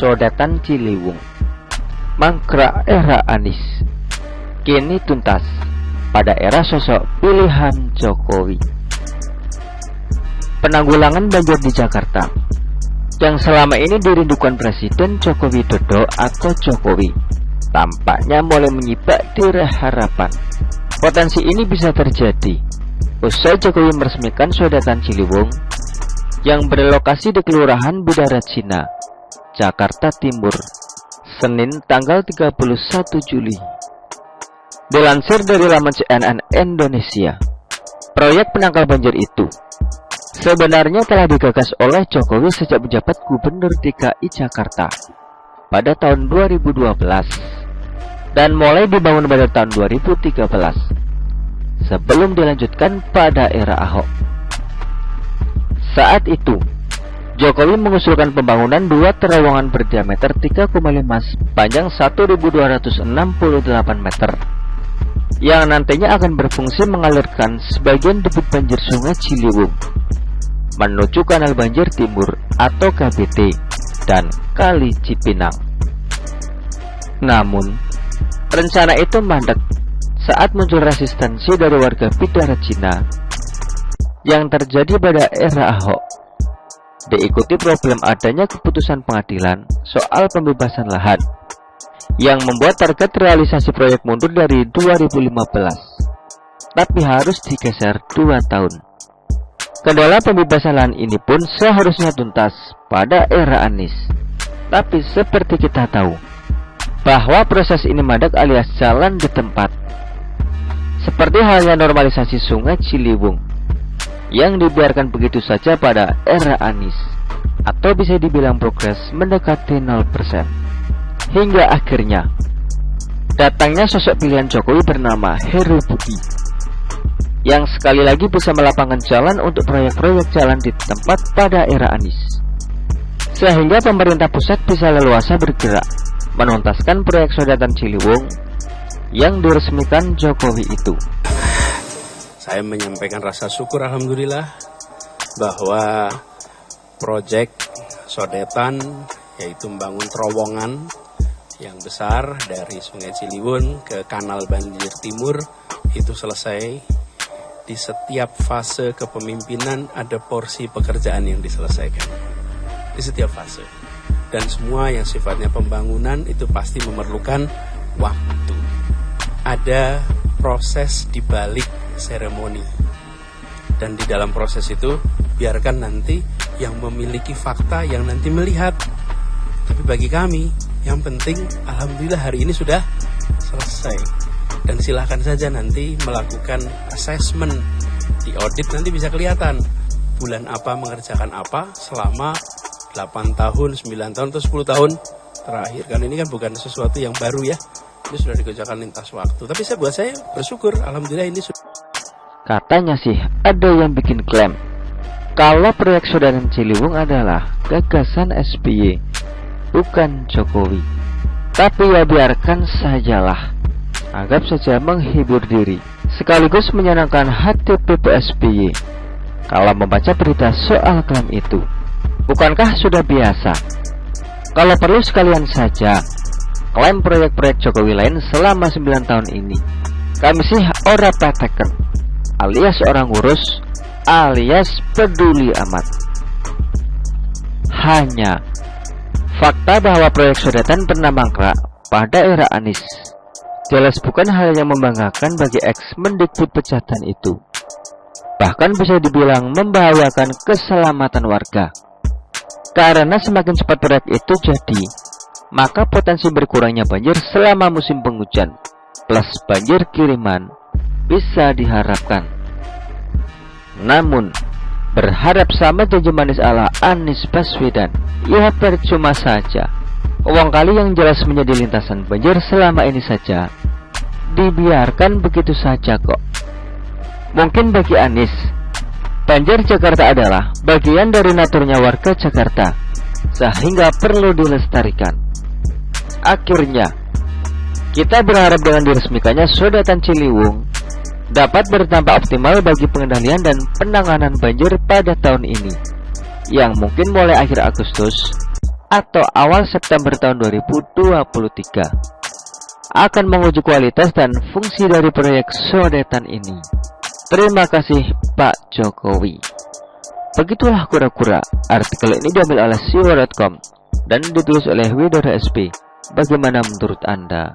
Sodetan Ciliwung. Mangkrak era Anies kini tuntas pada era sosok pilihan Jokowi. Penanggulangan banjir di Jakarta yang selama ini dirindukan Presiden Joko Widodo atau Jokowi tampaknya mulai menyibak diri harapan. Potensi ini bisa terjadi usai Jokowi meresmikan Sodetan Ciliwung yang berlokasi di Kelurahan Bidara Cina, Jakarta Timur, Senin tanggal 31 Juli. Dilansir dari laman CNN Indonesia, proyek penangkal banjir itu sebenarnya telah digagas oleh Jokowi sejak menjabat Gubernur DKI Jakarta pada tahun 2012 dan mulai dibangun pada tahun 2013 sebelum dilanjutkan pada era Ahok. Saat itu Jokowi mengusulkan pembangunan dua terowongan berdiameter 3,5 panjang 1.268 meter yang nantinya akan berfungsi mengalirkan sebagian debit banjir Sungai Ciliwung menuju Kanal Banjir Timur atau KBT dan Kali Cipinang. Namun, rencana itu mandek saat muncul resistensi dari warga Bidara Cina yang terjadi pada era Ahok. Diikuti problem adanya keputusan pengadilan soal pembebasan lahan yang membuat target realisasi proyek mundur dari 2015 tapi harus digeser 2 tahun. Kendala pembebasan lahan ini pun seharusnya tuntas pada era Anies, tapi seperti kita tahu bahwa proses ini mandek alias jalan di tempat, seperti halnya normalisasi Sungai Ciliwung yang dibiarkan begitu saja pada era Anies, atau bisa dibilang progres mendekati 0%. Hingga akhirnya datangnya sosok pilihan Jokowi bernama Heru Budi yang sekali lagi bisa melapangkan jalan untuk proyek-proyek jalan di tempat pada era Anies, sehingga pemerintah pusat bisa leluasa bergerak menuntaskan proyek Sodetan Ciliwung yang diresmikan Jokowi itu. Saya menyampaikan rasa syukur alhamdulillah bahwa proyek Sodetan, yaitu membangun terowongan yang besar dari Sungai Ciliwung ke Kanal Banjir Timur, itu selesai. Di setiap fase kepemimpinan ada porsi pekerjaan yang diselesaikan di setiap fase, dan semua yang sifatnya pembangunan itu pasti memerlukan waktu. Ada proses di balik seremoni, dan di dalam proses itu biarkan nanti yang memiliki fakta yang nanti melihat. Tapi bagi kami yang penting alhamdulillah hari ini sudah selesai, dan silahkan saja nanti melakukan assessment di audit, nanti bisa kelihatan bulan apa mengerjakan apa selama 8 tahun, 9 tahun atau 10 tahun terakhir. Kan ini kan bukan sesuatu yang baru ya, ini sudah dikerjakan lintas waktu. Tapi buat saya bersyukur alhamdulillah ini sudah. Katanya sih ada yang bikin klaim kalau proyek Sodetan Ciliwung adalah gagasan SBY, bukan Jokowi. Tapi ya biarkan sajalah, anggap saja menghibur diri sekaligus menyenangkan hati PP SBY kalau membaca berita soal klaim itu. Bukankah sudah biasa? Kalau perlu sekalian saja klaim proyek-proyek Jokowi lain selama 9 tahun ini. Kami sih ora peteken, alias orang ngurus, alias peduli amat. Hanya fakta bahwa proyek Sodetan pernah mangkrak pada era Anies jelas bukan hal yang membanggakan bagi ex-Mendikbud Pejaten itu. Bahkan bisa dibilang membahayakan keselamatan warga. Karena semakin cepat proyek itu jadi, maka potensi berkurangnya banjir selama musim penghujan plus banjir kiriman bisa diharapkan. Namun, berharap sama janji manis ala Anies Baswedan. Ya percuma saja. Uang kali yang jelas menjadi lintasan banjir selama ini saja dibiarkan begitu saja kok. Mungkin bagi Anies, banjir Jakarta adalah bagian dari naturnya warga Jakarta, sehingga perlu dilestarikan. Akhirnya, kita berharap dengan diresmikannya Sodetan Ciliwung dapat berdampak optimal bagi pengendalian dan penanganan banjir pada tahun ini, yang mungkin mulai akhir Agustus atau awal September tahun 2023 akan menguji kualitas dan fungsi dari proyek Sodetan ini. Terima kasih Pak Jokowi. Begitulah kura-kura. Artikel ini diambil oleh siwo.com dan ditulis oleh Widora SP. Bagaimana menurut Anda?